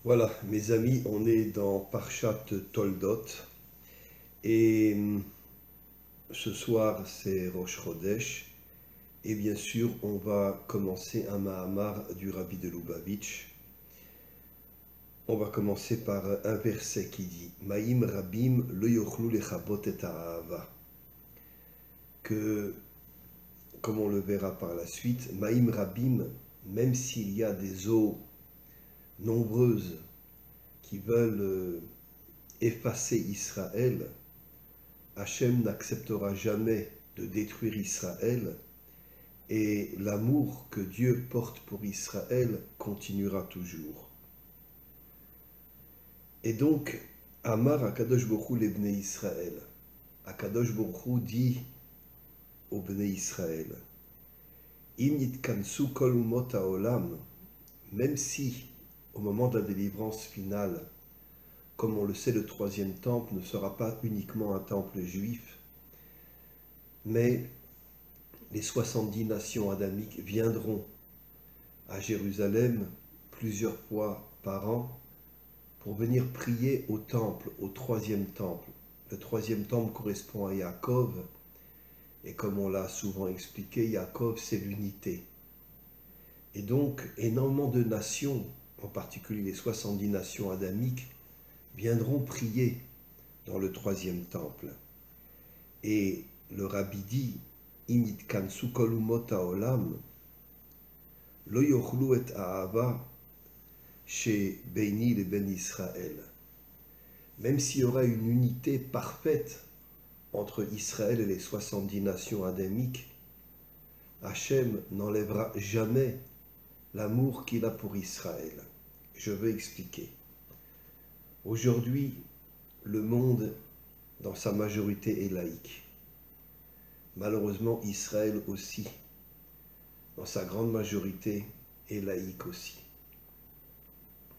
Voilà, mes amis, on est dans Parshat Toldot et ce soir c'est Rosh Chodesh et bien sûr on va commencer un Mahamar du Rabbi de Lubavitch. On va commencer par un verset qui dit Maïm Rabim lo yochlu lechabot et ha'ava, que comme on le verra par la suite, Maïm Rabim, même s'il y a des eaux nombreuses qui veulent effacer Israël, Hachem n'acceptera jamais de détruire Israël et l'amour que Dieu porte pour Israël continuera toujours. Et donc, Amar Akadosh Borou les Bnei Israël. Akadosh Borou dit aux Bnei Israël, Im nitkansu kol umot haolam, même si au moment de la délivrance finale, comme on le sait, le troisième temple ne sera pas uniquement un temple juif, mais les 70 nations adamiques viendront à Jérusalem plusieurs fois par an pour venir prier au temple, au troisième temple. Le troisième temple correspond à Yaakov, et comme on l'a souvent expliqué, Yaakov c'est l'unité. Et donc énormément de nations, en particulier les 70 nations adamiques, viendront prier dans le troisième temple. Et le rabbi dit, Initkansu kolumot haolam, lo yochlu et ahava chez Beini et Ben Israël. Même s'il y aura une unité parfaite entre Israël et les 70 nations adamiques, Hachem n'enlèvera jamais l'amour qu'il a pour Israël. Je veux expliquer. Aujourd'hui, le monde, dans sa majorité, est laïque. Malheureusement, Israël aussi, dans sa grande majorité, est laïque aussi.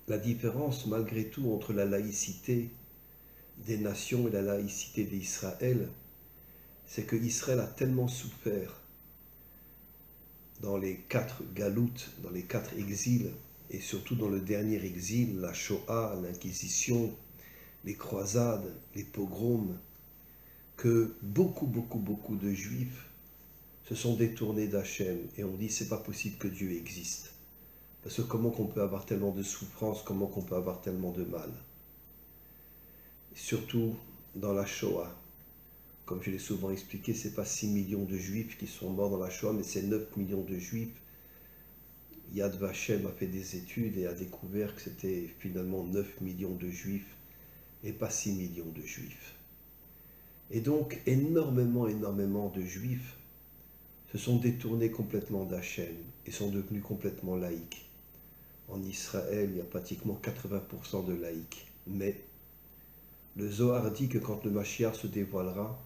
La différence, malgré tout, entre la laïcité des nations et la laïcité d'Israël, c'est que Israël a tellement souffert dans les 4 galoutes, dans les 4 exils, et surtout dans le dernier exil, la Shoah, l'Inquisition, les croisades, les pogroms, que beaucoup de Juifs se sont détournés d'Hachem et ont dit c'est pas possible que Dieu existe. Parce que comment qu'on peut avoir tellement de souffrance, comment qu'on peut avoir tellement de mal. Surtout dans la Shoah. Comme je l'ai souvent expliqué, ce n'est pas 6 millions de Juifs qui sont morts dans la Shoah, mais c'est 9 millions de Juifs. Yad Vashem a fait des études et a découvert que c'était finalement 9 millions de Juifs et pas 6 millions de Juifs. Et donc énormément de Juifs se sont détournés complètement d'Hachem et sont devenus complètement laïcs. En Israël, il y a pratiquement 80% de laïcs. Mais le Zohar dit que quand le Mashiach se dévoilera,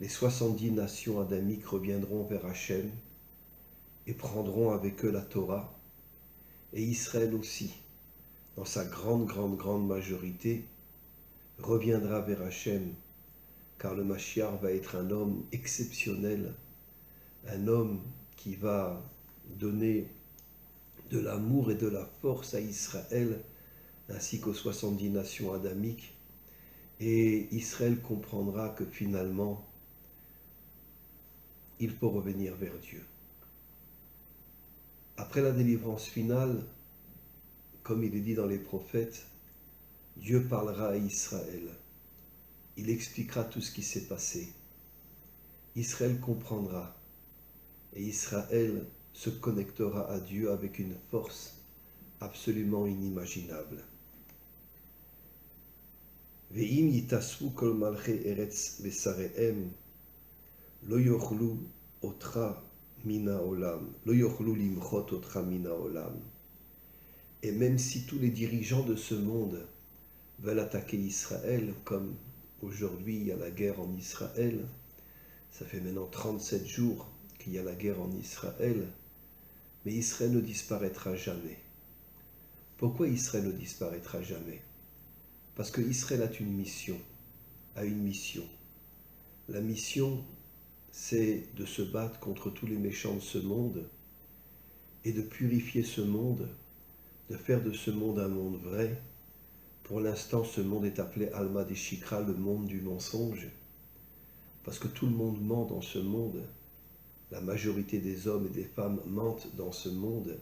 les 70 nations adamiques reviendront vers Hachem et prendront avec eux la Torah. Et Israël aussi, dans sa grande majorité, reviendra vers Hachem, car le Mashiach va être un homme exceptionnel, un homme qui va donner de l'amour et de la force à Israël, ainsi qu'aux 70 nations adamiques, et Israël comprendra que finalement, il faut revenir vers Dieu. Après la délivrance finale, comme il est dit dans les prophètes, Dieu parlera à Israël. Il expliquera tout ce qui s'est passé. Israël comprendra. Et Israël se connectera à Dieu avec une force absolument inimaginable. Ve'im yitasvu kol malchei eretz besarehem lo yochlu otra mina olam, lo yochlu limchot otra mina olam. Et même si tous les dirigeants de ce monde veulent attaquer Israël, comme aujourd'hui il y a la guerre en Israël, ça fait maintenant 37 jours qu'il y a la guerre en Israël, mais Israël ne disparaîtra jamais. Pourquoi Israël ne disparaîtra jamais? Parce que Israël a une mission. La mission, c'est de se battre contre tous les méchants de ce monde et de purifier ce monde de faire de ce monde un monde vrai. Pour l'instant, ce monde est appelé Alma Deshikra, le monde du mensonge, parce que tout le monde ment dans ce monde. La majorité des hommes et des femmes mentent dans ce monde.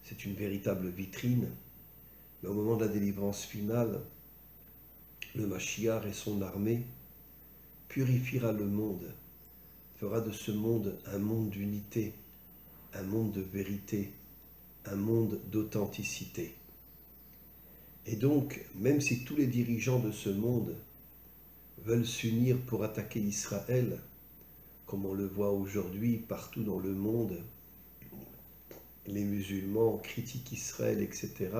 C'est une véritable vitrine. Mais au moment de la délivrance finale, le Mashiach et son armée purifiera le monde, fera de ce monde un monde d'unité, un monde de vérité, un monde d'authenticité. Et donc, même si tous les dirigeants de ce monde veulent s'unir pour attaquer Israël, comme on le voit aujourd'hui partout dans le monde, les musulmans critiquent Israël, etc.,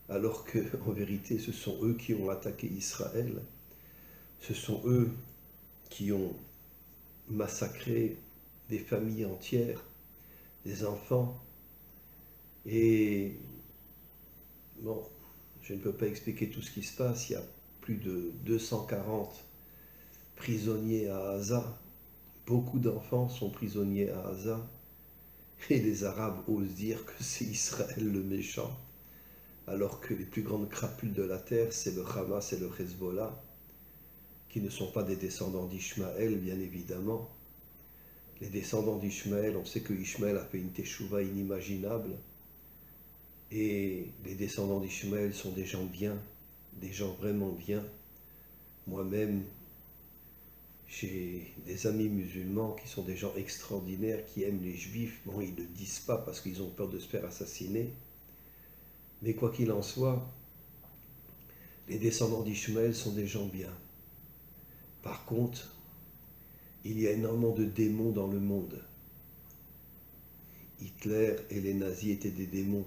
alors qu'en vérité ce sont eux qui ont attaqué Israël, ce sont eux qui ont massacré des familles entières, des enfants, et bon, je ne peux pas expliquer tout ce qui se passe, il y a plus de 240 prisonniers à Gaza, beaucoup d'enfants sont prisonniers à Gaza, et les Arabes osent dire que c'est Israël le méchant, alors que les plus grandes crapules de la terre, c'est le Hamas et le Hezbollah, qui ne sont pas des descendants d'Ishmaël, bien évidemment. Les descendants d'Ishmaël, on sait que Ishmaël a fait une teshuva inimaginable, et les descendants d'Ishmaël sont des gens bien, des gens vraiment bien. Moi-même, j'ai des amis musulmans qui sont des gens extraordinaires, qui aiment les juifs. Bon, ils ne le disent pas parce qu'ils ont peur de se faire assassiner. Mais quoi qu'il en soit, les descendants d'Ishmaël sont des gens bien. Par contre, il y a énormément de démons dans le monde. Hitler et les nazis étaient des démons.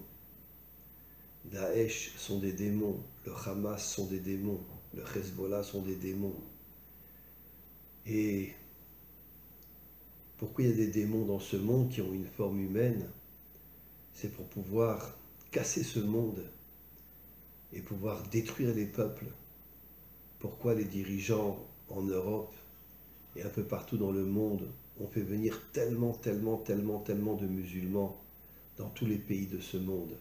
Daesh sont des démons. Le Hamas sont des démons. Le Hezbollah sont des démons. Et pourquoi il y a des démons dans ce monde qui ont une forme humaine? C'est pour pouvoir casser ce monde et pouvoir détruire les peuples. Pourquoi les dirigeants en Europe et un peu partout dans le monde ont fait venir tellement de musulmans dans tous les pays de ce monde?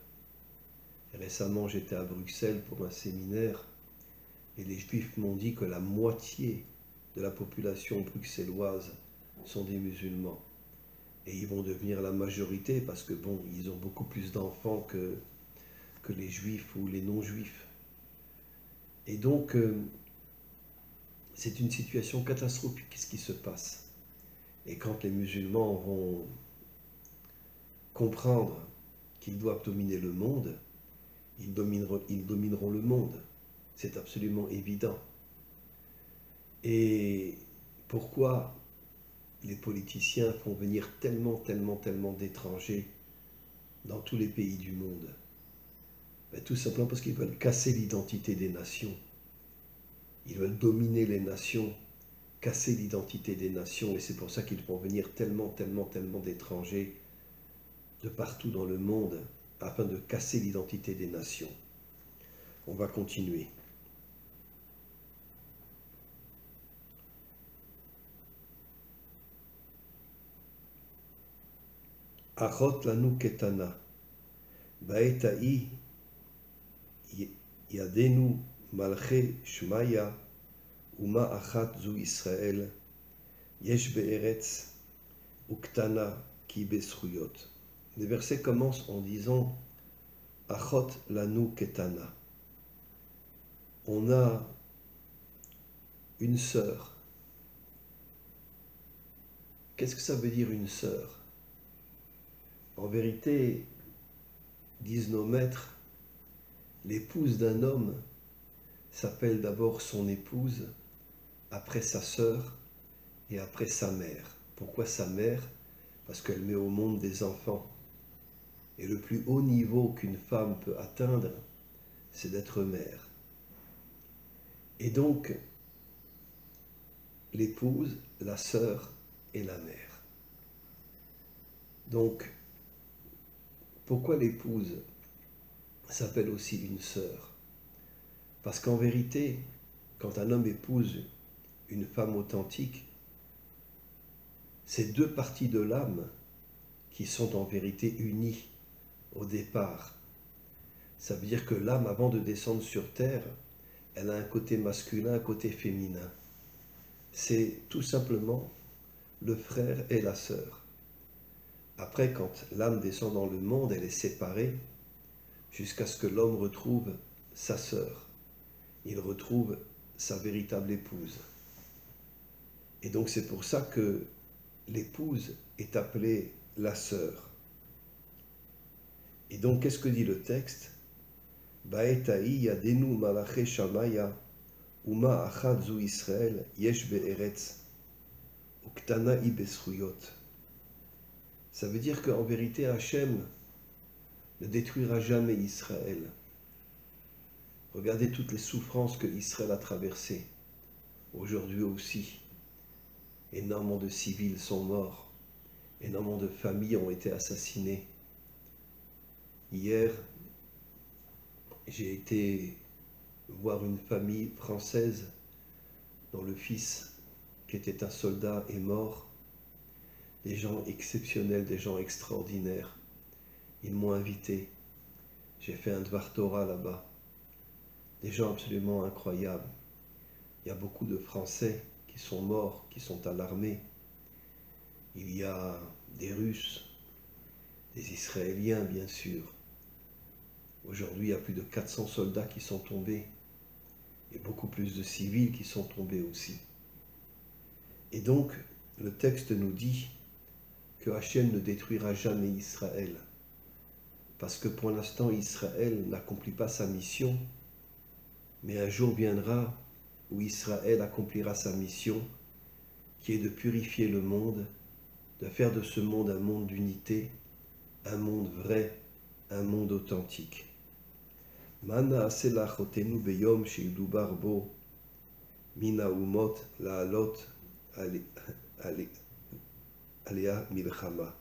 Récemment, j'étais à Bruxelles pour un séminaire et les juifs m'ont dit que la moitié de la population bruxelloise sont des musulmans. Et ils vont devenir la majorité parce que, bon, ils ont beaucoup plus d'enfants que les juifs ou les non-juifs. Et donc, c'est une situation catastrophique ce qui se passe. Et quand les musulmans vont comprendre qu'ils doivent dominer le monde, ils domineront le monde. C'est absolument évident. Et pourquoi les politiciens font venir tellement d'étrangers dans tous les pays du monde? Ben, tout simplement parce qu'ils veulent casser l'identité des nations. Ils veulent dominer les nations, casser l'identité des nations, et c'est pour ça qu'ils font venir tellement d'étrangers de partout dans le monde, afin de casser l'identité des nations. On va continuer. Achot lanu ketana, ba'et ha'i yadenu malche shmaya, uma achat zu Israël, yesh be'eretz uktana ki besruyot. Les versets commencent en disant Achot lanu ketana. On a une sœur. Qu'est-ce que ça veut dire une sœur? En vérité, disent nos maîtres, l'épouse d'un homme s'appelle d'abord son épouse, après sa sœur et après sa mère. Pourquoi sa mère? Parce qu'elle met au monde des enfants. Et le plus haut niveau qu'une femme peut atteindre, c'est d'être mère. Et donc, l'épouse, la sœur et la mère. Donc, pourquoi l'épouse s'appelle aussi une sœur? Parce qu'en vérité, quand un homme épouse une femme authentique, c'est deux parties de l'âme qui sont en vérité unies au départ. Ça veut dire que l'âme, avant de descendre sur terre, elle a un côté masculin, un côté féminin. C'est tout simplement le frère et la sœur. Après, quand l'âme descend dans le monde, elle est séparée jusqu'à ce que l'homme retrouve sa sœur. Il retrouve sa véritable épouse. Et donc c'est pour ça que l'épouse est appelée la sœur. Et donc qu'est-ce que dit le texte? Baetaï yadenu malaché shamaya uma achad zu Israël yesh be'eretz uktana i besruyot. Ça veut dire qu'en vérité Hachem ne détruira jamais Israël. Regardez toutes les souffrances que Israël a traversées. Aujourd'hui aussi, énormément de civils sont morts, énormément de familles ont été assassinées. Hier, j'ai été voir une famille française dont le fils, qui était un soldat, est mort. Des gens exceptionnels, des gens extraordinaires. Ils m'ont invité. J'ai fait un Dvar Torah là-bas. Des gens absolument incroyables. Il y a beaucoup de Français qui sont morts, qui sont à l'armée. Il y a des Russes, des Israéliens bien sûr. Aujourd'hui, il y a plus de 400 soldats qui sont tombés et beaucoup plus de civils qui sont tombés aussi. Et donc, le texte nous dit que Hachem ne détruira jamais Israël parce que pour l'instant, Israël n'accomplit pas sa mission, mais un jour viendra où Israël accomplira sa mission qui est de purifier le monde, de faire de ce monde un monde d'unité, un monde vrai, un monde authentique. Mana asela chotenu beyom sheidubar bo mina umot laalot alea milchama.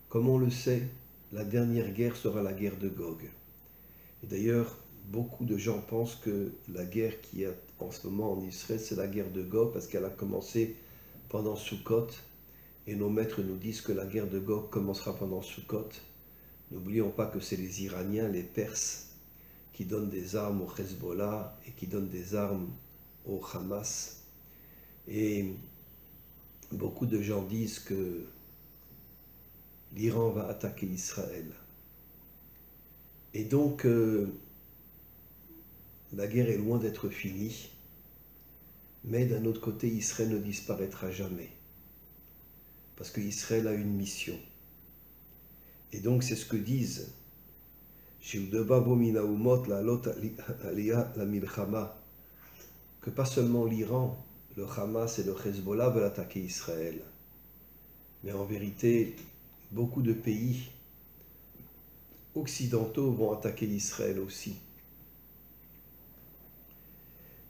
Comme on le sait, la dernière guerre sera la guerre de Gog. Et d'ailleurs, beaucoup de gens pensent que la guerre qui est en ce moment en Israël, c'est la guerre de Gog parce qu'elle a commencé pendant Sukkot. Et nos maîtres nous disent que la guerre de Gog commencera pendant Sukkot. N'oublions pas que c'est les Iraniens, les Perses, qui donnent des armes au Hezbollah et qui donnent des armes au Hamas. Et beaucoup de gens disent que l'Iran va attaquer Israël. Et donc, la guerre est loin d'être finie, mais d'un autre côté, Israël ne disparaîtra jamais. Parce qu'Israël a une mission. Et donc, c'est ce que disent que pas seulement l'Iran, le Hamas et le Hezbollah veulent attaquer Israël, mais en vérité, beaucoup de pays occidentaux vont attaquer Israël aussi.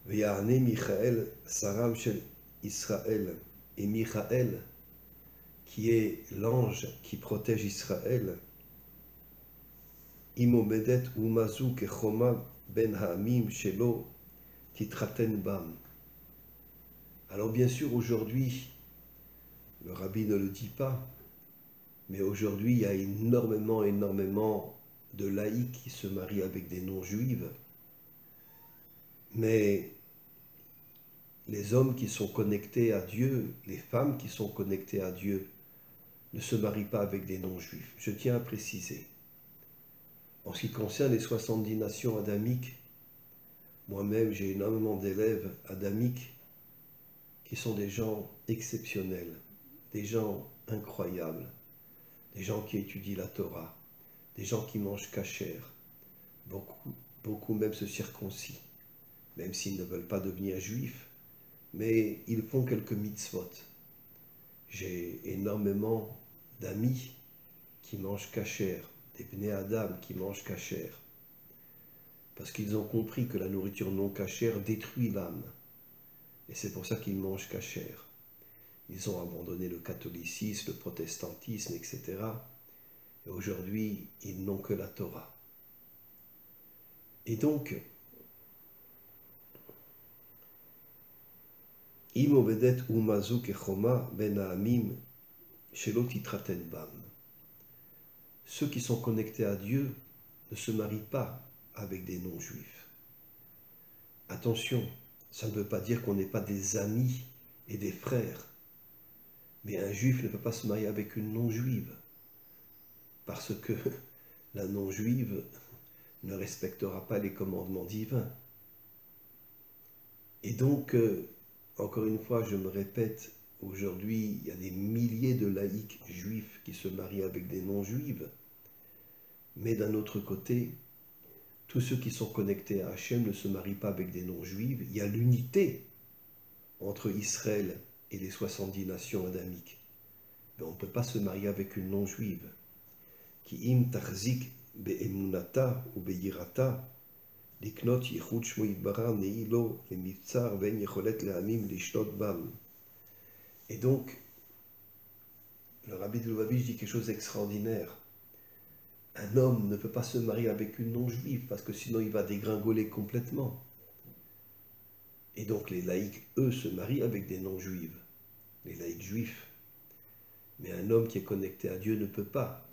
Veyahane Michael, Saram shel Israël, et Michael, qui est l'ange qui protège Israël, Imomedet umazu kechoma ben ha'amim shelo titraten bam. Alors bien sûr, aujourd'hui, le rabbi ne le dit pas, mais aujourd'hui, il y a énormément de laïcs qui se marient avec des non-juives. Mais les hommes qui sont connectés à Dieu, les femmes qui sont connectées à Dieu, ne se marient pas avec des non-juifs. Je tiens à préciser. En ce qui concerne les 70 nations adamiques, moi-même j'ai énormément d'élèves adamiques qui sont des gens exceptionnels, des gens incroyables, des gens qui étudient la Torah, des gens qui mangent kasher, beaucoup même se circoncis, même s'ils ne veulent pas devenir juifs, mais ils font quelques mitzvot. J'ai énormément d'amis qui mangent kasher, des Bnei Adam qui mangent kasher, parce qu'ils ont compris que la nourriture non kasher détruit l'âme. Et c'est pour ça qu'ils mangent kasher. Ils ont abandonné le catholicisme, le protestantisme, etc. Et aujourd'hui, ils n'ont que la Torah. Et donc, Im obedet umazu kechoma ben ha'amim shelo titraten bam. Ceux qui sont connectés à Dieu ne se marie pas avec des non-juifs. Attention, ça ne veut pas dire qu'on n'est pas des amis et des frères. Mais un juif ne peut pas se marier avec une non-juive. Parce que la non-juive ne respectera pas les commandements divins. Et donc, encore une fois, je me répète, aujourd'hui, il y a des milliers de laïcs juifs qui se marient avec des non-juives. Mais d'un autre côté, tous ceux qui sont connectés à Hachem ne se marient pas avec des non-juives. Il y a l'unité entre Israël et les 70 nations adamiques. Mais on ne peut pas se marier avec une non-juive. Ki im tarzik be'emunata ou be'yirata, לקנות ייחוד שמו יתברך נהי לו למבצר ואין יכולת לעמים לשלוט בם. Et donc, le rabbi de Lubavitch dit quelque chose d'extraordinaire. Un homme ne peut pas se marier avec une non-juive parce que sinon il va dégringoler complètement. Et donc les laïcs, eux, se marient avec des non-juives, les laïcs juifs. Mais un homme qui est connecté à Dieu ne peut pas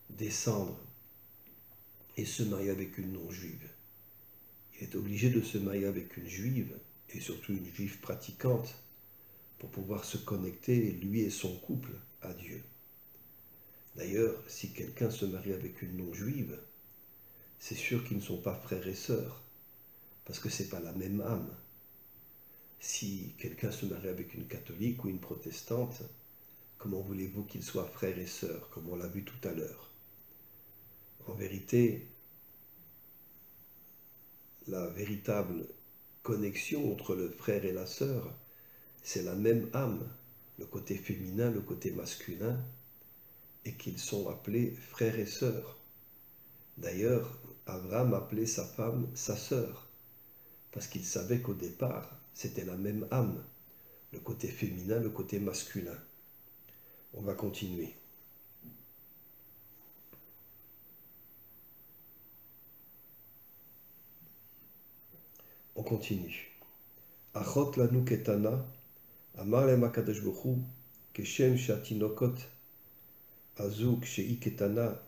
descendre et se marier avec une non-juive. Il est obligé de se marier avec une juive, et surtout une juive pratiquante, pour pouvoir se connecter, lui et son couple, à Dieu. D'ailleurs, si quelqu'un se marie avec une non-juive, c'est sûr qu'ils ne sont pas frères et sœurs, parce que ce n'est pas la même âme. Si quelqu'un se marie avec une catholique ou une protestante, comment voulez-vous qu'ils soient frères et sœurs, comme on l'a vu tout à l'heure? En vérité, la véritable connexion entre le frère et la sœur, c'est la même âme, le côté féminin, le côté masculin, et qu'ils sont appelés frères et sœurs. D'ailleurs, Abraham appelait sa femme sa sœur, parce qu'il savait qu'au départ, c'était la même âme, le côté féminin, le côté masculin. On va continuer. On continue. Achot lanu ketana, amar lem hakadosh baruch hu, keshem shatinokot, azuk shei ketana,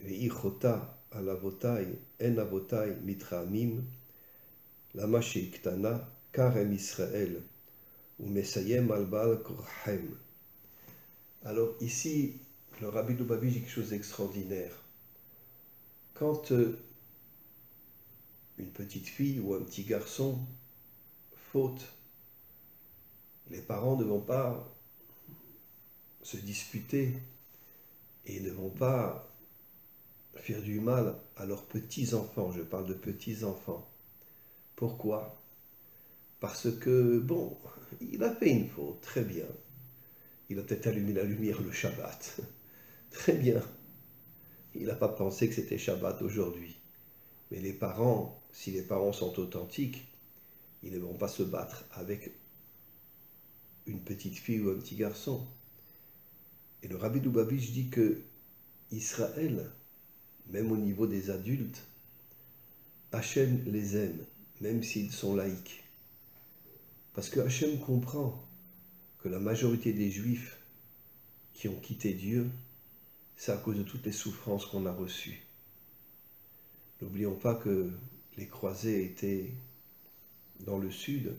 ve'i chota al avotai, en avotai mitraamim, lama shei ketana, karem Israël, ou mesayem al baal korchem. Alors ici, le rabbi de Lubavitch dit quelque chose d'extraordinaire. Quand une petite fille ou un petit garçon faute, les parents ne vont pas se disputer et ne vont pas faire du mal à leurs petits-enfants. Je parle de petits-enfants. Pourquoi? Parce que, bon, il a fait une faute, très bien. Il a peut-être allumé la lumière le Shabbat. Très bien. Il n'a pas pensé que c'était Shabbat aujourd'hui. Mais les parents, si les parents sont authentiques, ils ne vont pas se battre avec une petite fille ou un petit garçon. Et le rabbi de Lubavitch dit que Israël, même au niveau des adultes, Hachem les aime, même s'ils sont laïcs. Parce que Hachem comprend que la majorité des Juifs qui ont quitté Dieu, c'est à cause de toutes les souffrances qu'on a reçues. N'oublions pas que les croisés étaient dans le sud,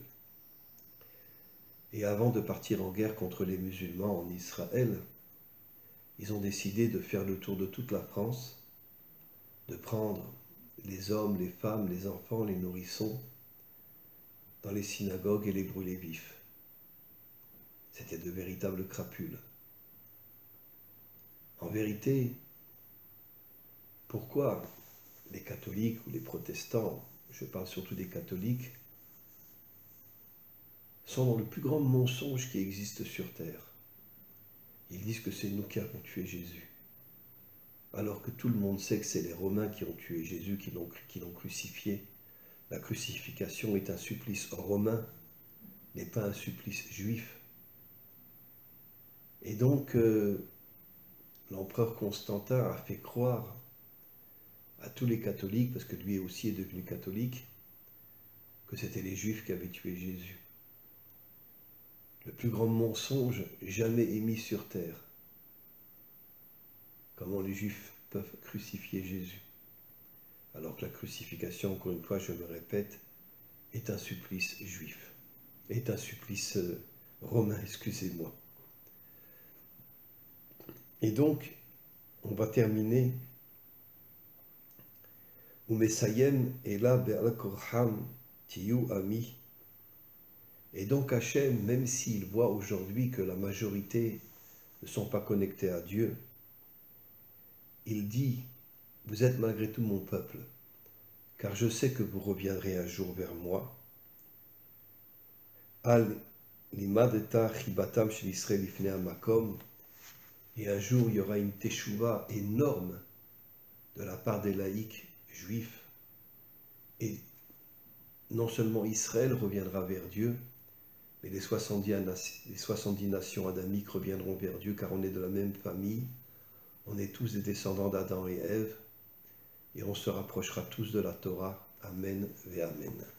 et avant de partir en guerre contre les musulmans en Israël, ils ont décidé de faire le tour de toute la France, de prendre les hommes, les femmes, les enfants, les nourrissons dans les synagogues et les brûler vifs. C'était de véritables crapules. En vérité, pourquoi les catholiques ou les protestants, je parle surtout des catholiques, sont dans le plus grand mensonge qui existe sur terre? Ils disent que c'est nous qui avons tué Jésus. Alors que tout le monde sait que c'est les Romains qui ont tué Jésus, qui l'ont crucifié. La crucifixion est un supplice romain, n'est pas un supplice juif. Et donc, l'empereur Constantin a fait croire à tous les catholiques, parce que lui aussi est devenu catholique, que c'était les Juifs qui avaient tué Jésus. Le plus grand mensonge jamais émis sur terre. Comment les Juifs peuvent crucifier Jésus. Alors que la crucifixion, encore une fois, je me répète, est un supplice juif, est un supplice romain, excusez-moi. Et donc, on va terminer. Umesayem ela be'al korham tiyu ami. Et donc Hachem, même s'il voit aujourd'hui que la majorité ne sont pas connectés à Dieu, il dit, vous êtes malgré tout mon peuple, car je sais que vous reviendrez un jour vers moi. Al limadeta chibatam shel Israël lifnei hamakom. Et un jour, il y aura une teshuva énorme de la part des laïcs juifs. Et non seulement Israël reviendra vers Dieu, mais les 70 nations adamiques reviendront vers Dieu, car on est de la même famille, on est tous des descendants d'Adam et Ève, et on se rapprochera tous de la Torah. Amen et Amen.